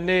NA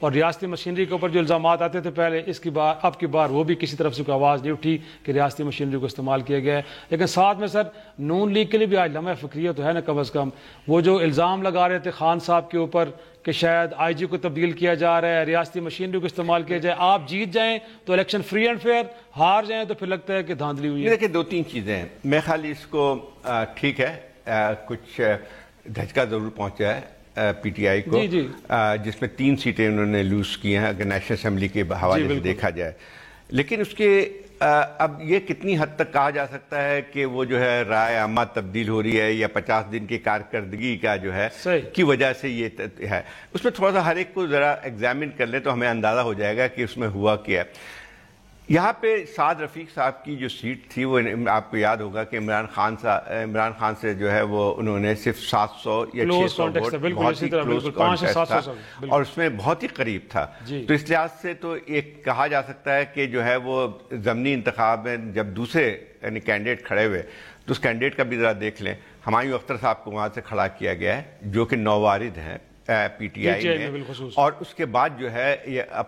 اور ریاستی machinery کے اوپر جو الزامات آتے تھے پہلے، اب کی بار وہ بھی کسی طرف سے کوئی آواز نہیں اٹھی کہ ریاستی مشینری کو استعمال کیا گیا ہے. لیکن ساتھ میں سر نون لیگ کے لیے بھی آج لمحہ فکریہ تو ہے نا کم از کم. وہ جو الزام لگا رہے تھے خان صاحب کے اوپر کہ شاید آئی جی کو تبدیل کیا جا رہا ہے، ریاستی مشینری کو استعمال کیا جائے، آپ جیت جائیں تو الیکشن فری اینڈ فیئر، ہار جائیں تو پھر لگتا ہے کہ دھاندلی ہوئی ہے. دیکھیں دو تین چیزیں ہیں. میں خالی اس کو ٹھیک ہے کچھ دھچکا ضرور پہنچا ہے پی ٹی آئی کو، جس میں 3 سیٹیں انہوں نے لوز کی ہیں اگر نیشنل اسمبلی کے حوالے سے دیکھا جائے. لیکن اس کے اب یہ کتنی حد تک کہا جا سکتا ہے کہ وہ جو ہے رائے عامہ تبدیل ہو رہی ہے یا 50 دن کی کارکردگی کا جو ہے کی وجہ سے یہ ہے. اس میں تھوڑا سا ہر ایک کو ذرا ایگزامن کر لیں تو ہمیں اندازہ ہو جائے گا کہ اس میں ہوا کیا ہے. یہاں پہ سعد رفیق صاحب کی جو سیٹ تھی وہ آپ کو یاد ہوگا کہ عمران خان سے جو ہے وہ انہوں نے صرف 700 یا 600 ووٹ، بہت ہی کلوز کانٹیسٹ تھا اور اس میں بہت ہی قریب تھا. تو اس لحاظ سے تو ایک کہا جا سکتا ہے کہ جو ہے وہ ضمنی انتخاب میں جب دوسرے یعنی کینڈیڈیٹ کھڑے ہوئے تو اس کینڈیڈیٹ کا بھی ذرا دیکھ لیں. ہمایوں اختر صاحب کو وہاں سے کھڑا کیا گیا ہے جو کہ نووارد ہیں پی ٹی آئی میں، اور اس کے بعد جو ہے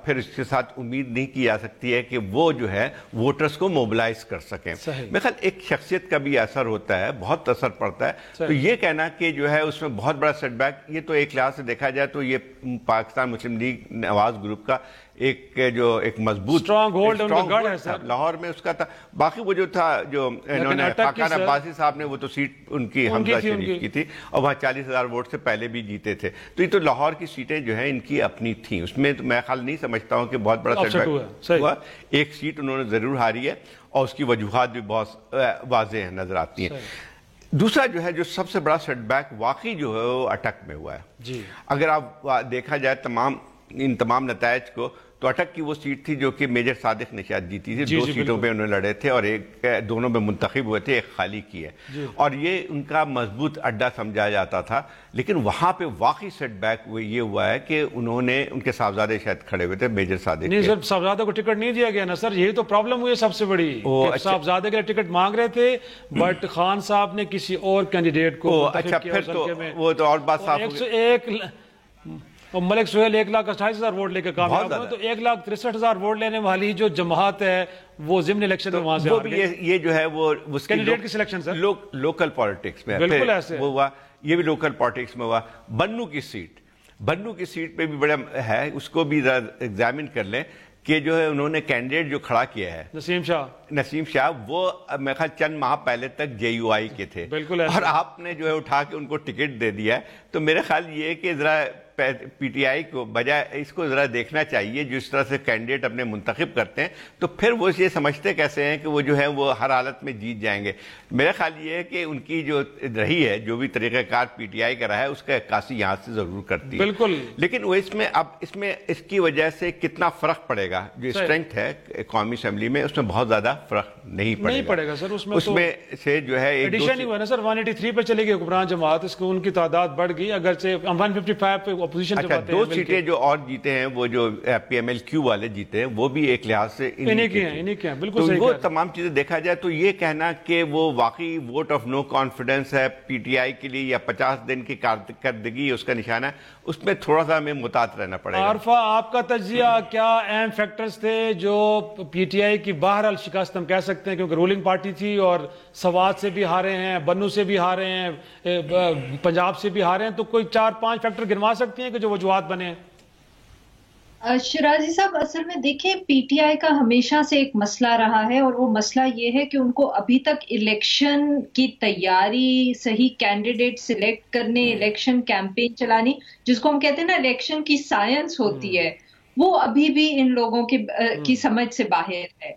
پھر اس کے ساتھ امید نہیں کی جا سکتی ہے کہ وہ جو ہے ووٹرز کو موبلائز کر سکیں. میرے خیال ایک شخصیت کا بھی اثر ہوتا ہے، بہت اثر پڑتا ہے. تو یہ کہنا کہ جو ہے اس میں بہت بڑا سیٹ بیک، یہ تو ایک لحاظ سے دیکھا جائے تو یہ پاکستان مسلم لیگ نواز گروپ کا ایک مضبوط اسٹرانگ ہولڈ ہے لاہور میں اس کا تھا. باقی وہ جو تھا جو انہوں نے خاقان عباسی صاحب نے وہ تو سیٹ ان کی حمزہ شریف کی تھی اور وہاں 40,000 ووٹ سے پہلے بھی جیتے تھے. تو یہ تو لاہور کی سیٹیں جو ہیں ان کی اپنی تھیں، اس میں تو میں خیال نہیں سمجھتا ہوں کہ بہت بڑا سیٹ بیک ہوا. ایک سیٹ انہوں نے ضرور ہاری ہے اور اس کی وجوہات بھی بہت واضح نظر آتی ہیں. دوسرا جو ہے جو سب سے بڑا سیٹ بیک واقعی جو ہے وہ اٹک میں ہوا ہے. اگر آپ دیکھا جائے ان تمام نتائج کو تو اٹک کی وہ سیٹ تھی جو کہ میجر صادق نے شاید جیتی تھی. 2 سیٹوں پہ انہوں نے لڑے تھے اور دونوں میں منتخب ہوئے تھے، ایک خالی کی ہے اور یہ ان کا مضبوط اڈا سمجھا جاتا تھا. لیکن وہاں پہ واقعی سیٹ بیک یہ ہوا ہے کہ انہوں نے ان کے صاحبزادے شاید کھڑے ہوئے تھے میجر صادق. نہیں سر، صاحبزادے کو ٹکٹ نہیں دیا گیا نا سر، یہی تو پرابلم ہوئی ہے سب سے بڑی. صاحبزادے کے ٹکٹ مانگ رہے تھے بٹ خان صاحب نے کسی اور کینڈیڈیٹ کو. اچھا پھر تو وہ تو اور بات صاف ہو گئی. ملک سہیل 1,28,000 ووٹ لے کے کامیاب ہوئے، تو 1,63,000 ووٹ لینے والی جو جماعت ہے وہ ضمن الیکشن میں وہاں سے یہ جو ہے وہ کینڈیڈیٹ کی سلیکشن سر لوکل پالیٹکس میں بالکل ایسے وہ ہوا. یہ بھی لوکل پالیٹکس میں ہوا. بنو کی سیٹ پہ بھی بڑا ہے، اس کو بھی ایگزامن کر لیں کہ جو ہے انہوں نے کینڈیڈیٹ جو کھڑا کیا ہے نسیم شاہ وہ میں خیال چند ماہ پہلے تک جے یو آئی کے تھے اور آپ نے جو ہے اٹھا کے ان کو ٹکٹ دے دیا ہے. تو میرے خیال یہ کہ ذرا پی ٹی آئی کو بجائے اس کو ذرا دیکھنا چاہیے جس طرح سے کینڈیڈیٹ اپنے منتخب کرتے ہیں تو پھر وہ یہ سمجھتے کیسے ہیں کہ وہ جو ہے وہ ہر حالت میں جیت جائیں گے. میرا خیال یہ ہے کہ ان کی جو رہی ہے جو بھی طریقہ کار پی ٹی آئی کا رہا ہے اس کا عکاسی یہاں سے ضرور کرتی ہے بالکل. لیکن وہ اس کی وجہ سے کتنا فرق پڑے گا، جو اسٹرینتھ ہے قومی اسمبلی میں اس میں بہت زیادہ فرق نہیں پڑے گا سر. اس میں سے جو ہے ایڈیشن ہی ہوا نا سر، 183 پہ چلے گی حکمران جماعت، اس کو ان کی تعداد بڑھ گئی. اگرچہ 155 پہ اپوزیشن. اچھا 2 سیٹیں جو اور جیتے ہیں وہ جو پی ایم ایل کیو والے جیتے ہیں وہ بھی ایک لحاظ سے انہی کے ہیں. بالکل صحیح. وہ تمام چیزیں دیکھا جائے تو یہ کہنا کہ وہ واقعی ووٹ آف نو کانفیڈنس ہے پی ٹی آئی کے لیے یا 50 دن کی کارکردگی اس کا نشانہ ہے، اس میں تھوڑا سا ہمیں محتاط رہنا پڑے گا. عارفہ آپ کا تجزیہ کیا اہم فیکٹرز تھے جو پی ٹی آئی کی بہرحال شکست ہم کہہ سکتے ہیں کیونکہ رولنگ پارٹی تھی اور سوات سے بھی ہارے ہیں، بنو سے بھی ہارے ہیں، پنجاب سے بھی ہارے ہیں، تو کوئی 4-5 فیکٹر گنوا سکتے ہیں کہ جو وجوہات بنے ہیں؟ شرازی صاحب اصل میں دیکھیں پی ٹی آئی کا ہمیشہ سے ایک مسئلہ رہا ہے اور وہ مسئلہ یہ ہے کہ ان کو ابھی تک الیکشن کی تیاری، صحیح کینڈیڈیٹ سلیکٹ کرنے، الیکشن کیمپین چلانی، جس کو ہم کہتے ہیں نا الیکشن کی سائنس ہوتی ہے، وہ ابھی بھی ان لوگوں کی سمجھ سے باہر ہے.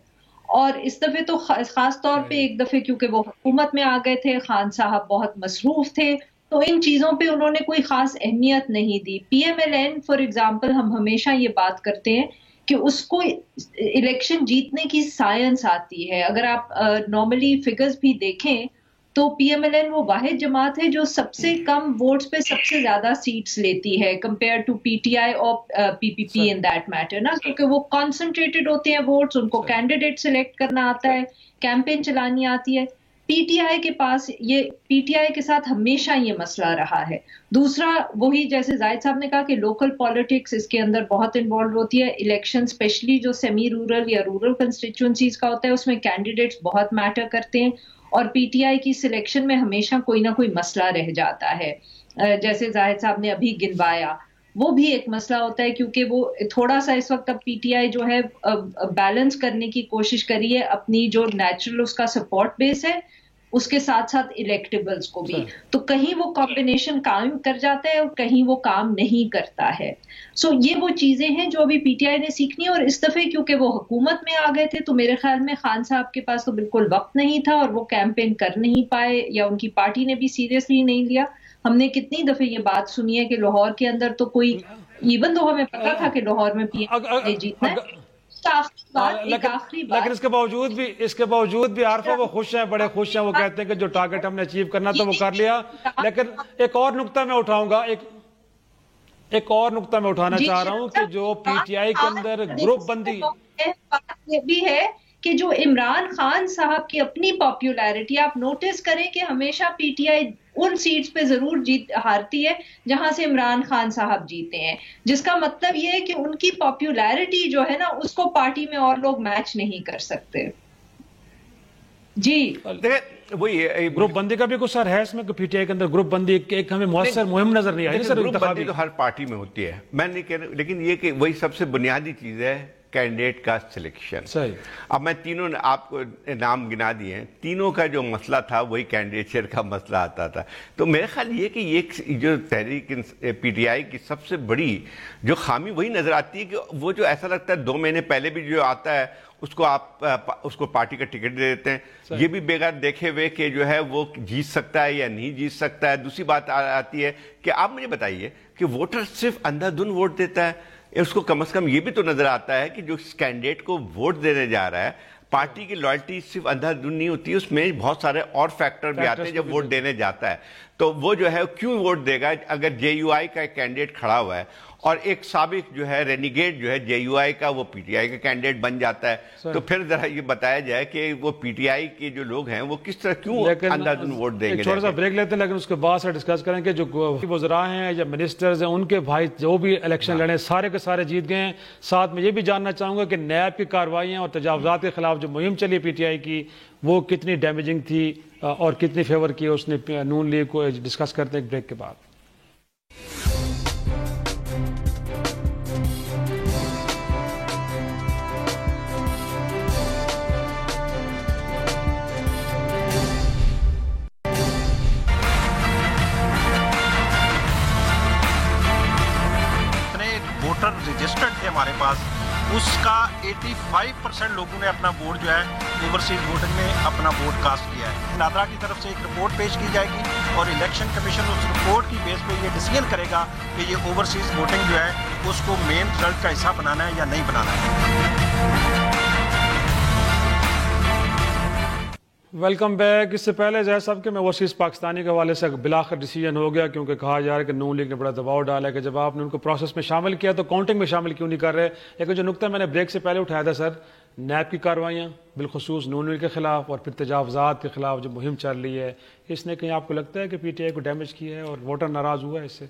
اور اس دفعے تو خاص طور پہ ایک دفعے کیونکہ وہ حکومت میں آ گئے تھے، خان صاحب بہت مصروف تھے، تو ان چیزوں پہ انہوں نے کوئی خاص اہمیت نہیں دی. P M L N for example ہم ہمیشہ یہ بات کرتے ہیں کہ اس کو الیکشن جیتنے کی سائنس آتی ہے. اگر آپ نارملی فگرز بھی دیکھیں تو پی ایم ایل این وہ واحد جماعت ہے جو سب سے کم ووٹس پہ سب سے زیادہ سیٹس لیتی ہے کمپیئر ٹو پی ٹی آئی اور پی پی پی ان دیٹ میٹر نا، کیونکہ وہ کانسنٹریٹڈ ہوتے ہیں ووٹس، ان کو کینڈیڈیٹ سلیکٹ کرنا آتا ہے، کیمپین چلانی آتی ہے. پی ٹی آئی کے پاس پی ٹی آئی کے ساتھ ہمیشہ یہ مسئلہ رہا ہے. دوسرا وہی جیسے زاہد صاحب نے کہا کہ لوکل پالیٹکس اس کے اندر بہت انوالو ہوتی ہے. الیکشن اسپیشلی جو سیمی رورل یا رورل کنسٹیچوئنسیز کا ہوتا ہے اس میں کینڈیڈیٹس بہت میٹر کرتے ہیں اور پی ٹی آئی کی سلیکشن میں ہمیشہ کوئی نہ کوئی مسئلہ رہ جاتا ہے. جیسے زاہد صاحب نے ابھی گنوایا وہ بھی ایک مسئلہ ہوتا ہے کیونکہ وہ تھوڑا سا اس وقت اب پی ٹی آئی جو ہے بیلنس کرنے کی کوشش کری ہے اپنی جو نیچرل اس کا سپورٹ بیس ہے اس کے ساتھ ساتھ الیکٹیبلز کو بھی. تو کہیں وہ کمبینیشن کام کر جاتا ہے اور کہیں وہ کام نہیں کرتا ہے. سو یہ وہ چیزیں ہیں جو ابھی پی ٹی آئی نے سیکھنی اور اس دفعہ کیونکہ وہ حکومت میں آ گئے تھے تو میرے خیال میں خان صاحب کے پاس تو بالکل وقت نہیں تھا اور وہ کیمپین کر نہیں پائے یا ان کی پارٹی نے بھی سیریسلی نہیں لیا. ہم نے کتنی دفعہ یہ بات سنی ہے کہ لاہور کے اندر تو کوئی ایون تو ہمیں پتا تھا کہ لاہور میں پی ایم نے جیتنا ہے. لیکن اس کے باوجود بھی عارفہ وہ خوش ہیں, بڑے خوش ہیں. وہ کہتے ہیں کہ جو ٹارگٹ ہم نے اچیو کرنا تھا وہ کر لیا. لیکن ایک اور نقطہ میں اٹھاؤں گا, ایک اور نقطہ میں اٹھانا چاہ رہا ہوں کہ جو پی ٹی آئی کے اندر گروپ بندی یہ بھی ہے کہ جو عمران خان صاحب کی اپنی پاپولیرٹی آپ نوٹس کریں کہ ہمیشہ پی ٹی آئی ان سیٹس پہ ضرور ہارتی ہے جہاں سے عمران خان صاحب جیتے ہیں, جس کا مطلب یہ ہے کہ ان کی پاپولیرٹی جو ہے نا اس کو پارٹی میں اور لوگ میچ نہیں کر سکتے. جی وہی گروپ بندی کا بھی کچھ سر ہے اس میں کہ پی ٹی آئی کے اندر گروپ بندی ایک ہمیں مؤثر مہم نظر نہیں آئی. گروپ بندی تو ہر پارٹی میں ہوتی ہے, میں نہیں کہہ رہا, لیکن یہ کہ وہی سب سے بنیادی چیز ہے کینڈیڈیٹ کا سلیکشن. صحیح. اب میں تینوں نے آپ کو نام گنا دیے ہیں, تینوں کا جو مسئلہ تھا وہی کینڈیڈیٹر کا مسئلہ آتا تھا. تو میرے خیال یہ کہ یہ جو تحریک پی ٹی آئی کی سب سے بڑی جو خامی وہی نظر آتی ہے کہ وہ جو ایسا لگتا ہے 2 مہینے پہلے بھی جو آتا ہے اس کو آپ اس کو پارٹی کا ٹکٹ دے دیتے ہیں. یہ بھی بغیر دیکھے ہوئے کہ جو ہے وہ جیت سکتا ہے یا نہیں جیت سکتا ہے. دوسری بات آتی ہے کہ آپ مجھے بتائیے کہ ووٹر صرف اندھا دھند ووٹ دیتا ہے, اس کو کم از کم یہ بھی تو نظر آتا ہے کہ جو اس کینڈیڈیٹ کو ووٹ دینے جا رہا ہے پارٹی کی لائلٹی صرف اندھا دھند نہیں ہوتی, اس میں بہت سارے اور فیکٹر بھی آتے ہیں جب ووٹ دینے جاتا ہے. تو وہ جو ہے کیوں ووٹ دے گا اگر جے یو آئی کا ایک کینڈیڈیٹ کھڑا ہوا ہے اور ایک سابق جو ہے رینیگیٹ جو ہے جے یو آئی کا وہ پی ٹی آئی کا کینڈیڈیٹ بن جاتا ہے. تو پھر ذرا یہ بتایا جائے کہ وہ پی ٹی آئی کے جو لوگ ہیں وہ کس طرح کیوں اندھا دھند ووٹ دیں گے. چھوٹا سا بریک لیتے ہیں لیکن اس کے بعد سے ڈسکس کریں کہ جو وزراء ہیں یا منسٹرز ہیں ان کے بھائی جو بھی الیکشن لڑے سارے کے سارے جیت گئے ہیں. ساتھ میں یہ بھی جاننا چاہوں گا کہ نیب کی کارروائیاں اور تجاوزات کے خلاف جو مہم چلی پی ٹی آئی کی وہ کتنی ڈیمیجنگ تھی اور کتنی فیور کی اس نے نون لیگ کو. ڈسکس کرتے ہیں ایک بریک کے بعد. رجسٹرڈ تھے ہمارے پاس, اس کا 85% لوگوں نے اپنا ووٹ جو ہے اوورسیز ووٹنگ میں اپنا ووٹ کاسٹ کیا ہے. نادرا کی طرف سے ایک رپورٹ پیش کی جائے گی اور الیکشن کمیشن اس رپورٹ کی بیس پہ یہ ڈیسیژن کرے گا کہ یہ اوورسیز ووٹنگ جو ہے اس کو مین رزلٹ کا حصہ بنانا ہے یا نہیں بنانا ہے. Welcome back. اس سے پہلے زید صاحب کہ میں اوورسیز پاکستانی کے حوالے سے بلاخر ڈیسیجن ہو گیا کیونکہ کہا جا رہا ہے کہ نون لیگ نے بڑا دباؤ ڈالا ہے کہ جب آپ نے ان کو پروسیس میں شامل کیا تو کاؤنٹنگ میں شامل کیوں نہیں کر رہے. لیکن جو نقطہ میں نے بریک سے پہلے اٹھایا تھا سر, نیب کی کارروائیاں بالخصوص نون لیگ کے خلاف اور پھر تجاوزات کے خلاف جو مہم چل رہی ہے, اس نے کہیں آپ کو لگتا ہے کہ پی ٹی آئی کو ڈیمیج کیا ہے اور ووٹر ناراض ہوا ہے اس سے؟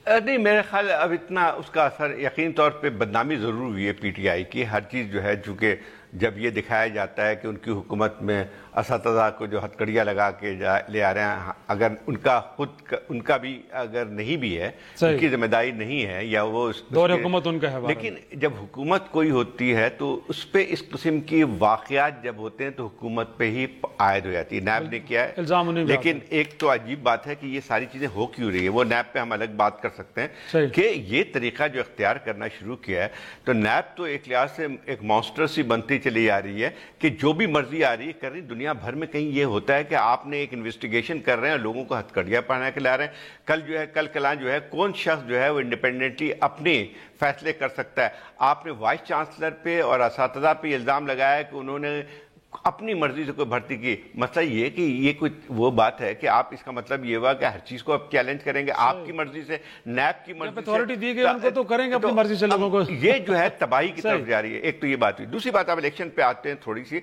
نہیں, میرے خیال اب اتنا اس کا اثر یقین طور پہ بدنامی ضرور ہوئی ہے پی ٹی آئی کی. ہر چیز جو ہے چونکہ جب یہ دکھایا جاتا ہے کہ ان کی حکومت میں اساتذہ کو جو ہتھکڑیاں لگا کے لے آ رہے ہیں, اگر ان کا بھی اگر نہیں بھی ہے, ان کی ذمہ داری نہیں ہے یا وہ دور حکومت ان کا ہے, لیکن جب حکومت کوئی ہوتی ہے تو اس پہ اس قسم کی واقعات جب ہوتے ہیں تو حکومت پہ ہی عائد ہو جاتی ہے. نیب نے کیا ہے الزام نہیں, لیکن ایک تو عجیب بات ہے کہ یہ ساری چیزیں ہو کیوں رہی ہے. وہ نیب پہ ہم الگ بات کر سکتے ہیں کہ یہ طریقہ جو اختیار کرنا شروع کیا ہے تو نیب تو ایک لحاظ سے ایک مانسٹر سی بنتی چلی آ رہی ہے کہ جو بھی مرضی آ رہی ہے کر رہی. دنیا بھر میں کہیں یہ ہوتا ہے کہ آپ نے ایک انویسٹیگیشن کر رہے ہیں, لوگوں کو ہتھکڑیاں پہنا کے لا رہے ہیں. کل جو ہے کل کلاں جو ہے کون شخص جو ہے وہ انڈیپینڈنٹلی اپنے فیصلے کر سکتا ہے. آپ نے وائس چانسلر پہ اور اساتذہ پہ الزام لگایا کہ انہوں نے اپنی مرضی سے کوئی بھرتی کی. مسئلہ یہ کہ یہ کوئی وہ بات ہے کہ آپ اس کا مطلب یہ ہوا کہ ہر چیز کو آپ چیلنج کریں گے آپ کی مرضی سے, نیب کی مرضی سے, اتھارٹی دی گئی ان کو تو کریں گے اپنی مرضی سے لوگوں کو. یہ جو ہے تباہی کی طرف جا رہی ہے. ایک تو یہ بات ہوئی. دوسری بات آپ الیکشن پہ آتے ہیں تھوڑی سی,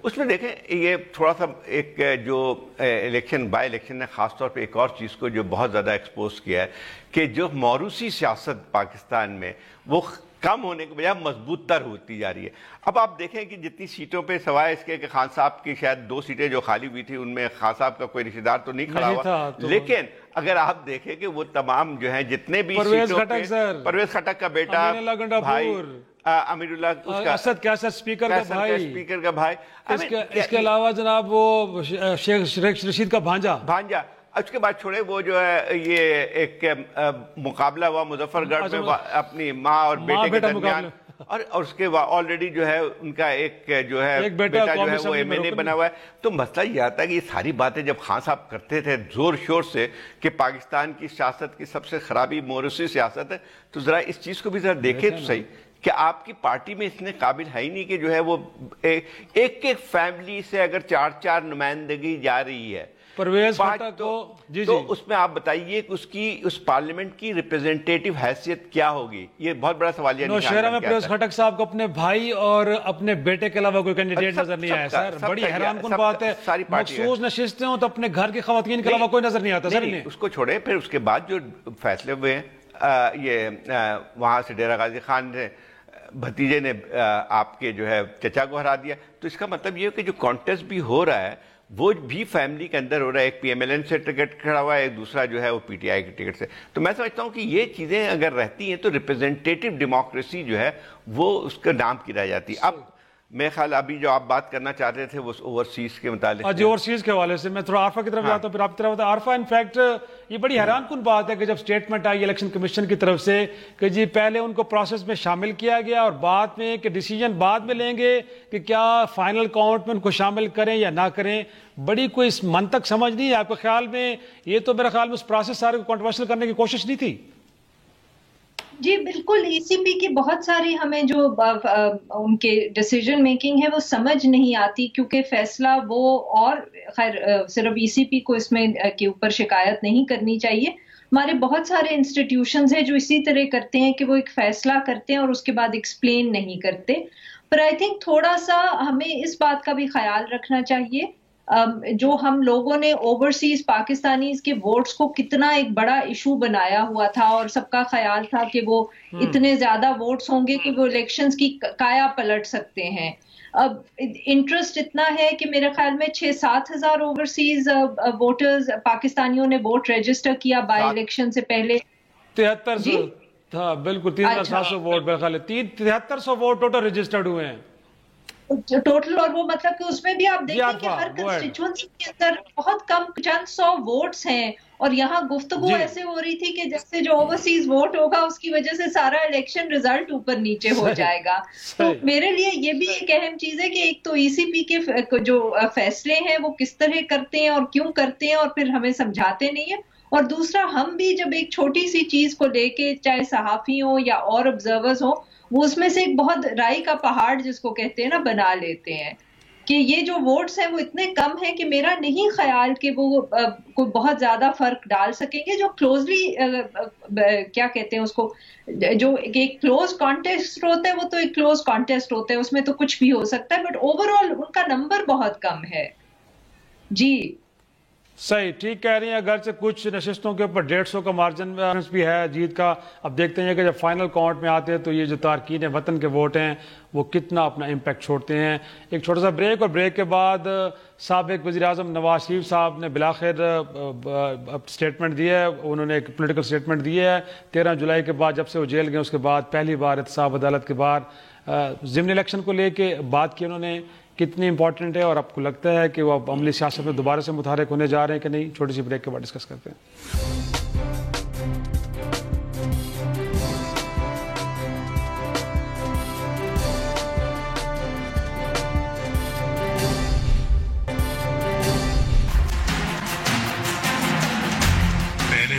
اس میں دیکھیں یہ تھوڑا سا ایک جو الیکشن بائی الیکشن نے خاص طور پہ ایک اور چیز کو جو بہت زیادہ ایکسپوز کیا ہے کہ جو موروثی سیاست پاکستان میں وہ کم ہونے کے بجائے مضبوط تر ہوتی جا رہی ہے. اب آپ دیکھیں کہ جتنی سیٹوں پہ سوائے اس کے کہ خان صاحب کی شاید 2 سیٹیں جو خالی ہوئی تھی ان میں خان صاحب کا کوئی رشتہ دار تو نہیں کھڑا ہوا, لیکن اگر آپ دیکھیں کہ وہ تمام جو ہیں جتنے بھی سیٹوں پہ پرویز خٹک کا بیٹا بھائی امیر اللہ اسد کیسر اسپیکر کا بھائی, اس کے علاوہ جناب وہ شیخ رشید کا بھانجا, اس کے بعد چھوڑے وہ جو ہے یہ ایک مقابلہ ہوا مظفر گڑھ میں اپنی ماں اور بیٹے کے درمیان, اور اس کے بعد آلریڈی جو ہے ان کا ایک جو ہے بیٹا جو ہے وہ MNA بنا ہوا ہے. تو مسئلہ یہ آتا ہے کہ یہ ساری باتیں جب خان صاحب کرتے تھے زور شور سے کہ پاکستان کی سیاست کی سب سے خرابی موروثی سیاست ہے, تو ذرا اس چیز کو بھی ذرا دیکھیں تو صحیح کہ آپ کی پارٹی میں اتنے قابل ہے ہی نہیں کہ جو ہے وہ ایک فیملی سے اگر 4 نمائندگی جا رہی ہے پرویز خٹک کو, تو اس میں آپ بتائیے کہ اس پارلیمنٹ کی ریپریزنٹیٹیو حیثیت کیا ہوگی. یہ بہت بڑا سوالیہ نشان نوشہرہ میں پرویز خٹک صاحب کو اپنے بھائی اور اپنے بیٹے کے علاوہ کوئی کینڈیڈیٹ نظر نہیں آیا سر. بڑی حیران کن بات ہے, مخصوص نشستیں ہوں تو اپنے گھر کی خواتین کے علاوہ کوئی نظر نہیں آتا سر. اس کو چھوڑے, پھر اس کے بعد جو فیصلے ہوئے ہیں یہ وہاں سے ڈیرہ غازی خان نے بھتیجے نے آپ کے جو ہے چچا کو ہرا دیا, تو اس کا مطلب یہ ہے کہ جو کانٹیسٹ بھی ہو رہا ہے وہ بھی فیملی کے اندر ہو رہا ہے. ایک PMLN سے ٹکٹ کھڑا ہوا ہے, ایک دوسرا جو ہے وہ PTI کے ٹکٹ سے. تو میں سمجھتا ہوں کہ یہ چیزیں اگر رہتی ہیں تو ریپریزنٹیٹیو ڈیموکریسی جو ہے وہ اس کا نام کی رہ جاتی. اب میرے خیال ابھی جو آپ بات کرنا چاہتے تھے وہ اوورسیز کے متعلق, جی اوورسیز کے حوالے سے میں تھوڑا عارفہ کی طرف جاتا ہوں پھر آپ کی طرف. عارفہ انفیکٹ یہ بڑی حیران کن بات ہے کہ جب سٹیٹمنٹ آئی الیکشن کمیشن کی طرف سے کہ جی پہلے ان کو پروسیس میں شامل کیا گیا اور بعد میں کہ ڈیسیجن بعد میں لیں گے کہ کیا فائنل کاؤنٹ میں ان کو شامل کریں یا نہ کریں, بڑی کوئی اس منطق سمجھ نہیں ہے آپ کے خیال میں. یہ تو میرے خیال میں اس پروسیس سارے کو کنٹروورشل کرنے کی کوشش نہیں تھی. جی بالکل, ECP کی بہت ساری ہمیں جو ان کے ڈیسیجن میکنگ ہے وہ سمجھ نہیں آتی, کیونکہ فیصلہ وہ, اور خیر صرف ECP کو اس میں کے اوپر شکایت نہیں کرنی چاہیے. ہمارے بہت سارے انسٹیٹیوشنز ہیں جو اسی طرح کرتے ہیں کہ وہ ایک فیصلہ کرتے ہیں اور اس کے بعد ایکسپلین نہیں کرتے. پر آئی تھنک تھوڑا سا ہمیں اس بات کا بھی خیال رکھنا چاہیے, جو ہم لوگوں نے اوورسیز پاکستانیز کے ووٹس کو کتنا ایک بڑا ایشو بنایا ہوا تھا, اور سب کا خیال تھا کہ وہ اتنے زیادہ ووٹس ہوں گے کہ وہ الیکشنز کی کایا پلٹ سکتے ہیں. اب انٹرسٹ اتنا ہے کہ میرے خیال میں 6-7 ہزار اوورسیز ووٹرز پاکستانیوں نے ووٹ رجسٹر کیا بائی الیکشن سے پہلے. 7300 تھا, بالکل 3700 ووٹ میرے خیال ہے 7300 ووٹ ٹوٹل رجسٹرڈ ہوئے ہیں ٹوٹل. اور وہ مطلب کہ اس میں بھی آپ دیکھیں کہ ہر کنسٹیچوئنسی کے اندر بہت کم چند 100 ووٹس ہیں, اور یہاں گفتگو ایسے ہو رہی تھی کہ جیسے جو اوورسیز ووٹ ہوگا اس کی وجہ سے سارا الیکشن ریزلٹ اوپر نیچے ہو جائے گا. تو میرے لیے یہ بھی ایک اہم چیز ہے کہ ایک تو ECP کے جو فیصلے ہیں وہ کس طرح کرتے ہیں اور کیوں کرتے ہیں, اور پھر ہمیں سمجھاتے نہیں ہیں. اور دوسرا ہم بھی جب ایک چھوٹی سی چیز کو لے کے, چاہے صحافی ہوں یا اور آبزرورز ہوں, وہ اس میں سے ایک بہت رائی کا پہاڑ جس کو کہتے ہیں نا بنا لیتے ہیں کہ یہ جو ووٹس ہیں وہ اتنے کم ہیں کہ میرا نہیں خیال کہ وہ کوئی بہت زیادہ فرق ڈال سکیں گے. جو کلوزلی کیا کہتے ہیں اس کو, جو ایک کلوز کانٹیسٹ ہوتا ہے وہ تو ایک کلوز کانٹیسٹ ہوتا ہے, اس میں تو کچھ بھی ہو سکتا ہے, بٹ اوور آل ان کا نمبر بہت کم ہے. جی صحیح ٹھیک کہہ رہی ہیں, اگرچہ کچھ نشستوں کے اوپر 150 کا مارجن بھی ہے جیت کا. اب دیکھتے ہیں کہ جب فائنل کاؤنٹ میں آتے ہیں تو یہ جو تارکین وطن کے ووٹ ہیں وہ کتنا اپنا امپیکٹ چھوڑتے ہیں. ایک چھوٹا سا بریک, اور بریک کے بعد سابق وزیر اعظم نواز شریف صاحب نے بلاخر سٹیٹمنٹ دی ہے. انہوں نے ایک پولیٹیکل سٹیٹمنٹ دی ہے 13 جولائی کے بعد, جب سے وہ جیل گئے اس کے بعد پہلی بار احتساب عدالت کے بعد ضمنی الیکشن کو لے کے بات کی انہوں نے, کتنی امپورٹنٹ ہے اور آپ کو لگتا ہے کہ وہ اب عملی سیاست میں دوبارہ سے متحرک ہونے جا رہے ہیں کہ نہیں. چھوٹی سی بریک کے بعد ڈسکس کرتے ہیں. پہلے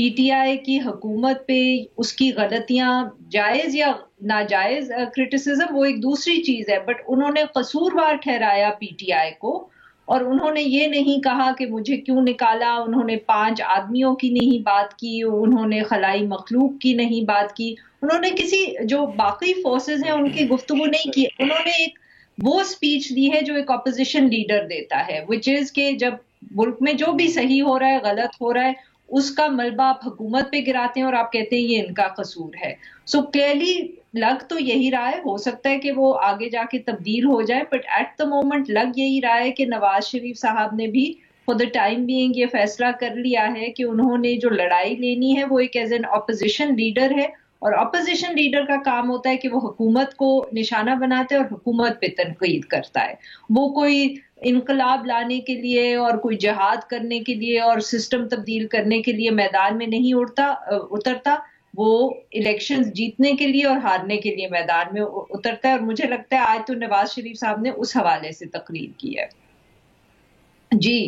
پی ٹی آئی کی حکومت پہ اس کی غلطیاں جائز یا ناجائز کرٹیسزم وہ ایک دوسری چیز ہے، بٹ انہوں نے قصوروار ٹھہرایا پی ٹی آئی کو، اور انہوں نے یہ نہیں کہا کہ مجھے کیوں نکالا، انہوں نے 5 آدمیوں کی نہیں بات کی، انہوں نے خلائی مخلوق کی نہیں بات کی، انہوں نے کسی جو باقی فورسز ہیں ان کی گفتگو نہیں کی، انہوں نے ایک وہ سپیچ دی ہے جو ایک اپوزیشن لیڈر دیتا ہے، وچ از کہ جب ملک میں جو بھی صحیح ہو رہا ہے غلط ہو رہا ہے اس کا ملبہ آپ حکومت پہ گراتے ہیں اور آپ کہتے ہیں یہ ان کا قصور ہے. سو کلیئرلی لگ تو یہی رہا ہے، ہو سکتا ہے کہ وہ آگے جا کے تبدیل ہو جائے، بٹ ایٹ دا مومنٹ لگ یہی رہا ہے کہ نواز شریف صاحب نے بھی فور دا ٹائم بینگ یہ فیصلہ کر لیا ہے کہ انہوں نے جو لڑائی لینی ہے وہ ایک ایز این اپوزیشن لیڈر ہے، اور اپوزیشن لیڈر کا کام ہوتا ہے کہ وہ حکومت کو نشانہ بناتا ہے اور حکومت پہ تنقید کرتا ہے. وہ کوئی انقلاب لانے کے لیے اور کوئی جہاد کرنے کے لیے اور سسٹم تبدیل کرنے کے لیے میدان میں نہیں اترتا، وہ الیکشنز جیتنے کے لیے اور ہارنے کے لیے میدان میں اترتا ہے. اور مجھے لگتا ہے آج تو نواز شریف صاحب نے اس حوالے سے تقریر کی ہے. جی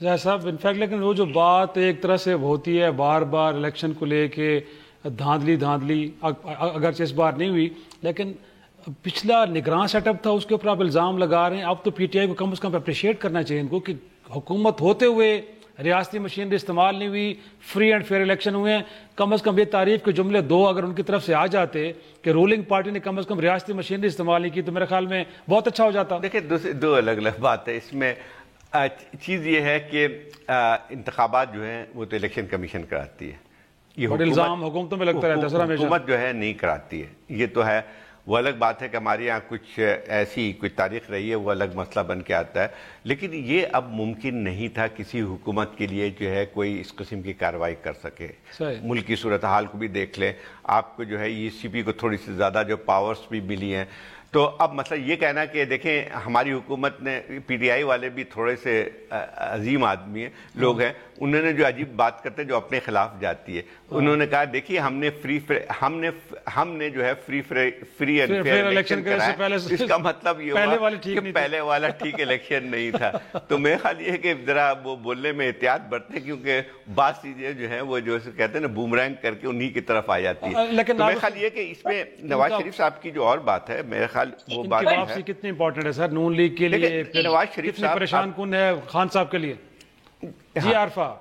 صاحب انفیکٹ لیکن وہ جو بات ایک طرح سے ہوتی ہے بار بار الیکشن کو لے کے دھاندلی اگرچہ اس بار نہیں ہوئی، لیکن پچھلا نگراں سیٹ اپ تھا اس کے اوپر آپ الزام لگا رہے ہیں. اب تو پی ٹی آئی کو کم از کم اپریشیٹ کرنا چاہیے ان کو کہ حکومت ہوتے ہوئے ریاستی مشینری استعمال نہیں ہوئی، فری اینڈ فیئر الیکشن ہوئے ہیں. کم از کم یہ تعریف کے جملے 2 اگر ان کی طرف سے آ جاتے کہ رولنگ پارٹی نے کم از کم ریاستی مشینری استعمال نہیں کی تو میرے خیال میں بہت اچھا ہو جاتا. دیکھیں 2 الگ الگ بات ہے اس میں. چیز یہ ہے کہ انتخابات جو ہیں وہ تو الیکشن کمیشن کراتی ہے، یہ الزام حکومتوں میں لگتا رہتا ہے سر ہمیشہ. حکومت جو ہے نہیں کراتی ہے، یہ تو ہے. وہ الگ بات ہے کہ ہمارے یہاں کچھ ایسی کوئی تاریخ رہی ہے، وہ الگ مسئلہ بن کے آتا ہے. لیکن یہ اب ممکن نہیں تھا کسی حکومت کے لیے جو ہے کوئی اس قسم کی کارروائی کر سکے. ملک کی صورتحال کو بھی دیکھ لیں آپ کو، جو ہے ای سی پی کو تھوڑی سی زیادہ جو پاورز بھی ملی ہیں. تو اب مسئلہ یہ کہنا کہ دیکھیں ہماری حکومت نے، پی ٹی آئی والے بھی تھوڑے سے عظیم آدمی ہیں، لوگ ہیں، انہوں نے جو عجیب بات کرتے ہیں جو اپنے خلاف جاتی ہے. انہوں نے کہا دیکھیے ہم نے جو ہے فری اینڈ فیئر الیکشن کرایا، اس کا مطلب یہ ہوا کہ پہلے والا ٹھیک الیکشن نہیں تھا. تو میرے خیال یہ ہے کہ ذرا وہ بولنے میں احتیاط برتیں، کیونکہ بعض چیزیں جو ہیں وہ جو کہتے ہیں نا بومرینگ کر کے انہی کی طرف آ جاتی ہے. تو میرے خیال یہ کہ اس میں نواز شریف صاحب کی جو اور بات ہے، میرے خیال وہ بات واپسی کتنی امپورٹنٹ ہے سر نون لیگ کے لیے، نواز شریف کتنی پریشان کن ہے خان صاحب کے لیے. جی عارفہ.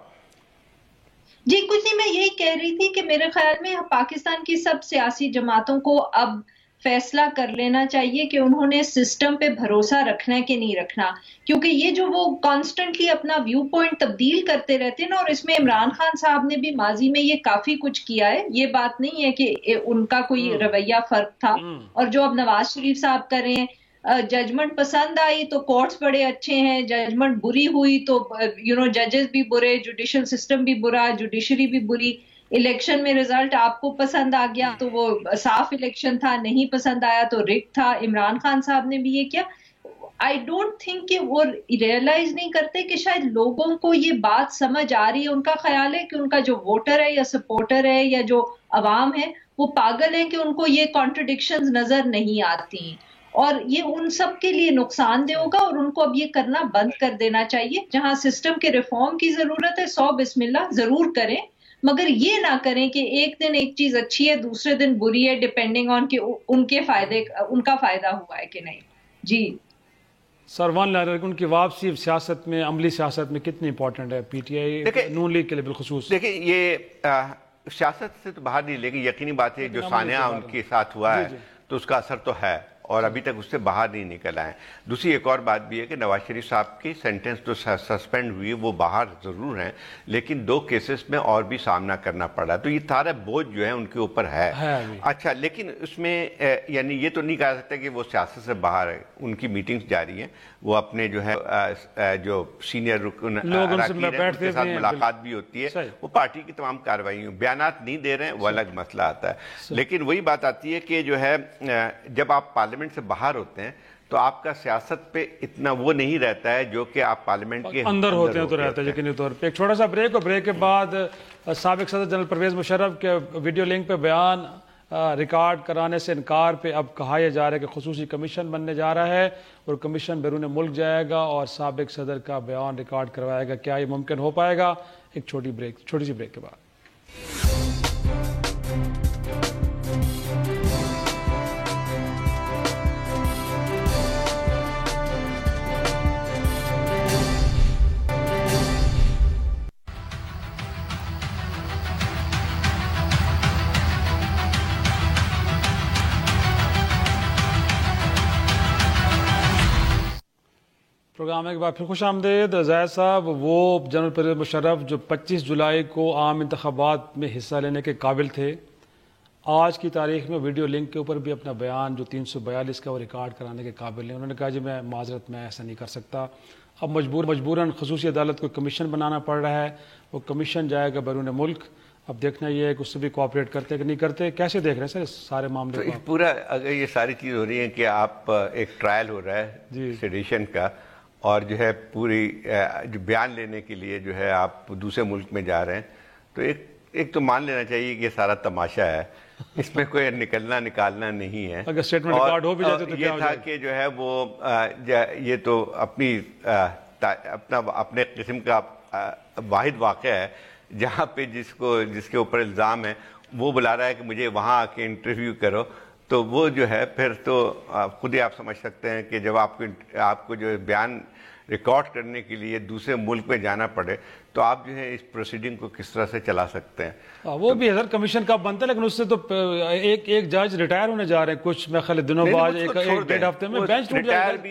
جی کچھ نہیں، میں یہی کہہ رہی تھی کہ میرے خیال میں پاکستان کی سب سیاسی جماعتوں کو اب فیصلہ کر لینا چاہیے کہ انہوں نے سسٹم پہ بھروسہ رکھنا ہے کہ نہیں رکھنا، کیونکہ یہ جو وہ کانسٹنٹلی اپنا ویو پوائنٹ تبدیل کرتے رہتے ہیں نا، اور اس میں عمران خان صاحب نے بھی ماضی میں یہ کافی کچھ کیا ہے، یہ بات نہیں ہے کہ ان کا کوئی رویہ فرق تھا. اور جو اب نواز شریف صاحب کر رہے ہیں، ججمنٹ پسند آئی تو کورٹس بڑے اچھے ہیں، ججمنٹ بری ہوئی تو ججز بھی برے، جوڈیشل سسٹم بھی برا، جوڈیشری بھی بری. الیکشن میں ریزلٹ آپ کو پسند آ گیا تو وہ صاف الیکشن تھا، نہیں پسند آیا تو رگ تھا. عمران خان صاحب نے بھی یہ کیا. آئی ڈونٹ تھنک کہ وہ ریئلائز نہیں کرتے کہ شاید لوگوں کو یہ بات سمجھ آ رہی ہے. ان کا خیال ہے کہ ان کا جو ووٹر ہے یا سپورٹر ہے یا جو عوام ہے وہ پاگل ہے کہ ان کو یہ کانٹرڈکشنز نظر نہیں آتی، اور یہ ان سب کے لیے نقصان دہ ہوگا. اور ان کو اب یہ کرنا بند کر دینا چاہیے. جہاں سسٹم کے ریفارم کی ضرورت ہے 100 بسم اللہ ضرور کریں، مگر یہ نہ کریں کہ ایک دن ایک چیز اچھی ہے دوسرے دن بری ہے، ڈیپینڈنگ آن کہ ان کا فائدہ ہوا ہے کہ نہیں. جی سروان ان کی واپسی سیاست میں، عملی سیاست میں کتنی امپورٹنٹ ہے پی ٹی آئی نون لیگ کے لیے بالخصوص؟ دیکھیں یہ سیاست سے تو باہر نہیں، لیکن یقینی بات ہے جو سانحہ ان کے ساتھ ہوا ہے تو اس کا اثر تو ہے، اور ابھی تک اس سے باہر نہیں نکل آئے. دوسری ایک اور بات بھی ہے کہ نواز شریف صاحب کی سینٹنس جو سسپینڈ ہوئی وہ باہر ضرور ہیں، لیکن 2 کیسز میں اور بھی سامنا کرنا پڑا، تو یہ سارا بوجھ جو ہے ان کے اوپر ہے. اچھا لیکن اس میں یعنی یہ تو نہیں کہہ سکتے کہ وہ سیاست سے باہر ہے. ان کی میٹنگز جاری ہیں، وہ اپنے جو ہے جو سینئر رکن اراکین ہیں ان کے ساتھ ملاقات بھی ہوتی ہے، وہ پارٹی کی تمام کارروائیوں بیانات نہیں دے رہے ہیں، وہ الگ مسئلہ آتا ہے. لیکن وہی بات آتی ہے کہ جو ہے جب آپ پارلیمنٹ سے باہر ہوتے ہیں تو آپ کا سیاست پہ اتنا وہ نہیں رہتا ہے جو کہ آپ پارلیمنٹ کے اندر ہوتے ہیں تو رہتا ہے یقینی طور پہ. ایک چھوٹا سا بریک، اور بریک کے بعد سابق صدر جنرل پرویز مشرف کے ویڈیو لنک پہ بیان ریکارڈ کرانے سے انکار پہ اب کہا یہ جا رہا ہے کہ خصوصی کمیشن بننے جا رہا ہے اور کمیشن بیرون ملک جائے گا اور سابق صدر کا بیان ریکارڈ کروائے گا. کیا یہ ممکن ہو پائے گا؟ ایک چھوٹی سی بریک کے بعد. پروگرام کے بعد پھر خوش آمدید زاہد صاحب. وہ جنرل پرویز مشرف جو 25 جولائی کو عام انتخابات میں حصہ لینے کے قابل تھے، آج کی تاریخ میں ویڈیو لنک کے اوپر بھی اپنا بیان جو 342 کا وہ ریکارڈ کرانے کے قابل ہیں. انہوں نے کہا جی میں معذرت میں ایسا نہیں کر سکتا. اب مجبوراً خصوصی عدالت کو کمیشن بنانا پڑ رہا ہے. وہ کمیشن جائے گا بیرون ملک. اب دیکھنا یہ ہے کہ اس سے بھی کوآپریٹ کرتے کہ نہیں کرتے. کیسے دیکھ رہے ہیں سر اس سارے معاملے کو؟ پورا اگر یہ ساری چیز ہو رہی ہے کہ آپ ایک ٹرائل ہو رہا ہے سیڈیشن کا، اور جو ہے پوری جو بیان لینے کے لیے جو ہے آپ دوسرے ملک میں جا رہے ہیں، تو ایک تو مان لینا چاہیے کہ یہ سارا تماشا ہے، اس میں کوئی نکالنا نہیں ہے. اگر اسٹیٹمنٹ ریکارڈ ہو بھی جاتے تو یہ تھا کہ جو ہے وہ یہ تو اپنے قسم کا واحد واقعہ ہے جہاں پہ جس کے اوپر الزام ہے وہ بلا رہا ہے کہ مجھے وہاں آ کے انٹرویو کرو. تو وہ جو ہے پھر تو خود ہی آپ سمجھ سکتے ہیں کہ جب آپ کو جو بیان ریکارڈ کرنے کے لیے دوسرے ملک میں جانا پڑے تو آپ جو ہے اس پروسیڈنگ کو کس طرح سے چلا سکتے ہیں. وہ بھی حضرت کمیشن کا بنتا ہے، لیکن اس سے تو ایک جج ریٹائر ہونے جا رہے ہیں کچھ میں خیال دنوں بعد، ایک ڈیڑھ ہفتے میں بینچ ٹوٹ جائے گا.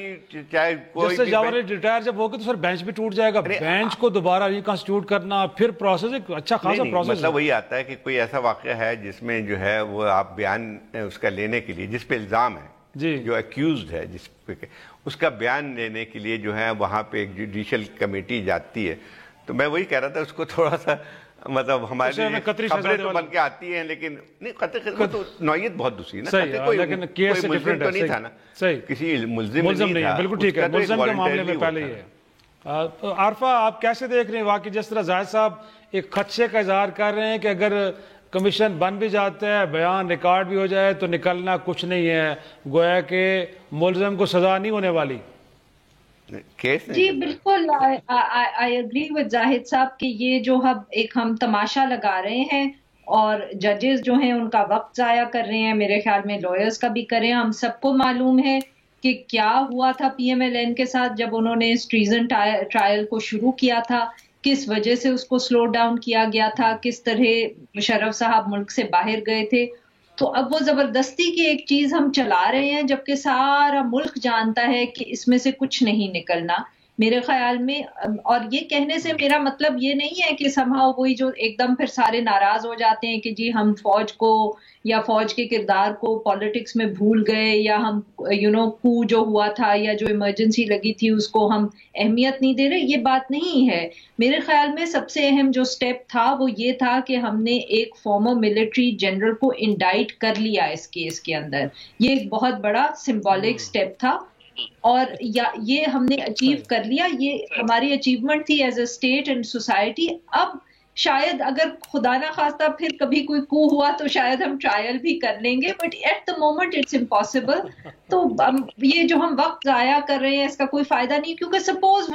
جسٹس جاور ریٹائر جب ہوگا تو سر بینچ بھی ٹوٹ جائے گا. بینچ کو دوبارہ ریکنسٹیٹیوٹ کرنا پھر پروسیس ایک اچھا خاصا پروسیس. مطلب وہی آتا ہے کہ کوئی ایسا واقعہ ہے جس میں جو ہے وہ آپ بیان اس کا لینے کے لیے، جس پہ الزام ہے، جو ایکیوزڈ ہے، جس پہ اس کا بیان لینے کے لیے جو ہے وہاں پہ ایک جوڈیشل کمیٹی جاتی ہے. تو میں وہی کہہ رہا تھا اس کو تھوڑا سا مطلب ہماری خبریں تو بن کے آتی ہیں لیکن نہیں، تو نوعیت بہت دوسری نا. لیکن کیس ڈفرینٹ تو نہیں تھا نا، کسی ملزم نہیں تھا. بالکل ٹھیک ہے، ملزم کے معاملے میں پہلے ہی ہے. عارفہ آپ کیسے دیکھ رہے ہیں واقعی جس طرح زاہد صاحب ایک خدشے کا اظہار کر رہے ہیں کہ اگر کمیشن بن بھی جاتا ہے، بیان ریکارڈ بھی ہو جائے تو نکلنا کچھ نہیں ہے، گویا کہ ملزم کو سزا نہیں ہونے والی؟ جی بالکل، آئی ایگری ود زاہد صاحب کہ یہ جو ہم تماشا لگا رہے ہیں اور ججز جو ہیں ان کا وقت ضائع کر رہے ہیں. میرے خیال میں لائرز کا بھی کریں. ہم سب کو معلوم ہے کہ کیا ہوا تھا پی ایم ایل این کے ساتھ جب انہوں نے اس ٹریزن ٹرائل کو شروع کیا تھا، کس وجہ سے اس کو سلو ڈاؤن کیا گیا تھا، کس طرح مشرف صاحب ملک سے باہر گئے تھے. تو اب وہ زبردستی کی ایک چیز ہم چلا رہے ہیں جبکہ سارا ملک جانتا ہے کہ اس میں سے کچھ نہیں نکلنا میرے خیال میں. اور یہ کہنے سے میرا مطلب یہ نہیں ہے کہ somehow وہی جو ایک دم پھر سارے ناراض ہو جاتے ہیں کہ جی ہم فوج کو یا فوج کے کردار کو پالیٹکس میں بھول گئے، یا ہم کو جو ہوا تھا یا جو ایمرجنسی لگی تھی اس کو ہم اہمیت نہیں دے رہے. یہ بات نہیں ہے. میرے خیال میں سب سے اہم جو سٹیپ تھا وہ یہ تھا کہ ہم نے ایک فارمر ملٹری جنرل کو انڈائٹ کر لیا اس کیس کے اندر. یہ ایک بہت بڑا سمبولک سٹیپ تھا اور یہ ہم نے اچیو کر لیا. یہ ہماری اچیومنٹ تھی as a state and society. اب شاید اگر خدا نہ خواستہ پھر کبھی کوئی کو ہوا تو شاید ہم ٹرائل بھی کر لیں گے، but at the moment it's impossible. تو یہ جو ہم وقت ضائع کر رہے ہیں اس کا کوئی فائدہ نہیں، کیونکہ سپوز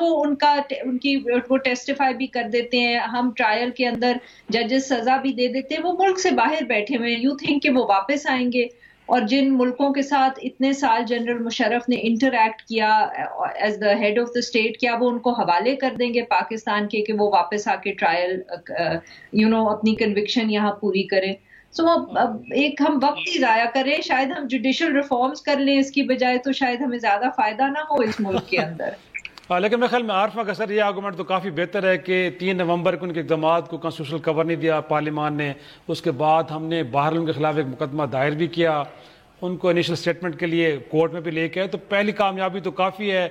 وہ ٹیسٹیفائی بھی کر دیتے ہیں، ہم ٹرائل کے اندر ججز سزا بھی دے دیتے ہیں، وہ ملک سے باہر بیٹھے ہوئے ہیں. یو تھنک کہ وہ واپس آئیں گے؟ اور جن ملکوں کے ساتھ اتنے سال جنرل مشرف نے انٹریکٹ کیا as the head of the state, کیا وہ ان کو حوالے کر دیں گے پاکستان کے کہ وہ واپس آ کے ٹرائل اپنی کنوکشن یہاں پوری کریں؟ سو اب ایک ہم وقت ہی ضائع کریں. شاید ہم جوڈیشل ریفارمز کر لیں اس کی بجائے تو شاید ہمیں زیادہ فائدہ نہ ہو اس ملک کے اندر. لیکن میرے خیال میں عارفہ کا سر یہ آرگومنٹ تو کافی بہتر ہے کہ 3 نومبر کو ان کے اقدامات کو کانسٹیٹیوشنل کور نہیں دیا پارلیمان نے. اس کے بعد ہم نے باہر ان کے خلاف ایک مقدمہ دائر بھی کیا، ان کو انیشل اسٹیٹمنٹ کے لیے کورٹ میں بھی لے کے آئے. تو پہلی کامیابی تو کافی ہے.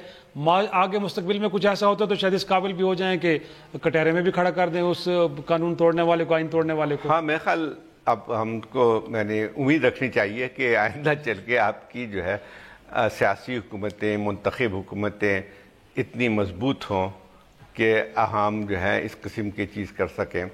آگے مستقبل میں کچھ ایسا ہوتا ہے تو شاید اس قابل بھی ہو جائیں کہ کٹہرے میں بھی کھڑا کر دیں اس قانون توڑنے والے کو، آئین توڑنے والے کو. ہاں میرے خیال اب ہم کو امید رکھنی چاہیے کہ آئندہ چل کے آپ کی جو ہے سیاسی حکومتیں، منتخب حکومتیں اتنی مضبوط ہوں کہ ہم جو ہے اس قسم کی چیز کر سکیں.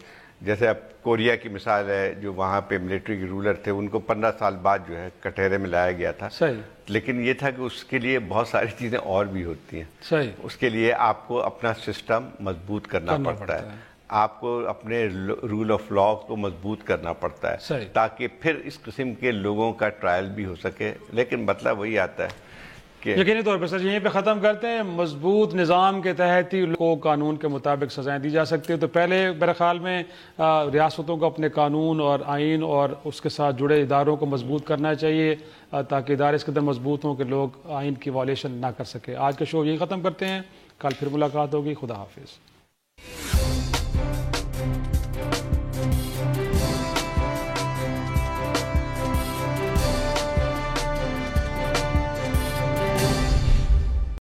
جیسے اب کوریا کی مثال ہے، جو وہاں پہ ملٹری کے رولر تھے، ان کو 15 سال بعد جو ہے کٹہرے میں لایا گیا تھا. صحیح. لیکن یہ تھا کہ اس کے لیے بہت ساری چیزیں اور بھی ہوتی ہیں. صحیح. اس کے لیے آپ کو اپنا سسٹم مضبوط کرنا پڑتا ہے. آپ کو اپنے رول آف لا کو مضبوط کرنا پڑتا ہے تاکہ پھر اس قسم کے لوگوں کا ٹرائل بھی ہو سکے. لیکن مطلب وہی آتا ہے کہ یقینی طور پر سر یہیں پہ ختم کرتے ہیں. مضبوط نظام کے تحت ہی کو قانون کے مطابق سزائیں دی جا سکتی ہیں. تو پہلے میرے خیال میں ریاستوں کو اپنے قانون اور آئین اور اس کے ساتھ جڑے اداروں کو مضبوط کرنا چاہیے تاکہ ادارے اس قدر مضبوط ہوں کہ لوگ آئین کی وائلیشن نہ کر سکے. آج کا شو یہی ختم کرتے ہیں. کل پھر ملاقات ہوگی. خدا حافظ.